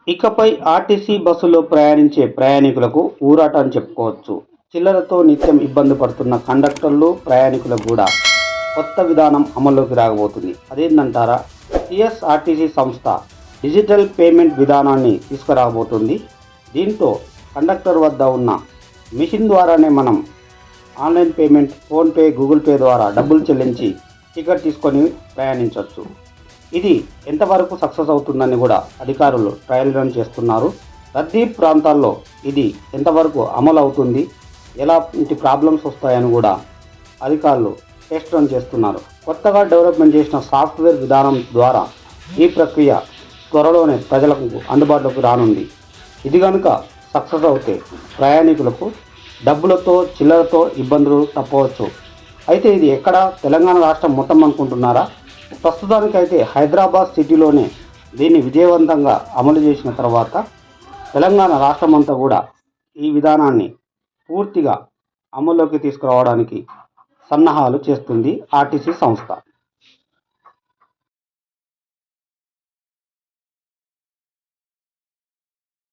ఇకపై ఆర్టీసీ బస్సులో ప్రయాణించే ప్రయాణికులకు ఊరాట అని చెప్పుకోవచ్చు. చిల్లరతో నిత్యం ఇబ్బంది పడుతున్న కండక్టర్లు, ప్రయాణికులకు కూడా కొత్త విధానం అమల్లోకి రాబోతుంది. అదేంటంటారా? టీఎస్ఆర్టీసీ సంస్థ డిజిటల్ పేమెంట్ విధానాన్ని తీసుకురాబోతుంది. దీంతో కండక్టర్ వద్ద ఉన్న మిషన్ ద్వారానే మనం online payment, PhonePe, Google pay ద్వారా డబ్బులు చెల్లించి టికెట్ తీసుకొని ప్రయాణించవచ్చు. ఇది ఎంతవరకు సక్సెస్ అవుతుందని కూడా అధికారులు ట్రయల్ రన్ చేస్తున్నారు. రద్దీ ప్రాంతాల్లో ఇది ఎంతవరకు అమలు అవుతుంది, ఎలాంటి ప్రాబ్లమ్స్ వస్తాయని కూడా అధికారులు టెస్ట్ రన్ చేస్తున్నారు. కొత్తగా డెవలప్మెంట్ చేసిన సాఫ్ట్వేర్ విధానం ద్వారా ఈ ప్రక్రియ త్వరలోనే ప్రజలకు అందుబాటులోకి రానుంది. ఇది కనుక సక్సెస్ అవుతే ప్రయాణికులకు డబ్బులతో, చిల్లరతో ఇబ్బందులు తప్పవచ్చు. అయితే ఇది ఎక్కడ? తెలంగాణ రాష్ట్రం మొత్తం అనుకుంటున్నారా? ప్రస్తుతానికైతే హైదరాబాద్ సిటీలోనే దీన్ని విజయవంతంగా అమలు చేసిన తర్వాత తెలంగాణ రాష్ట్రమంతా కూడా ఈ విధానాన్ని పూర్తిగా అమల్లోకి తీసుకురావడానికి సన్నాహాలు చేస్తుంది ఆర్టీసీ సంస్థ.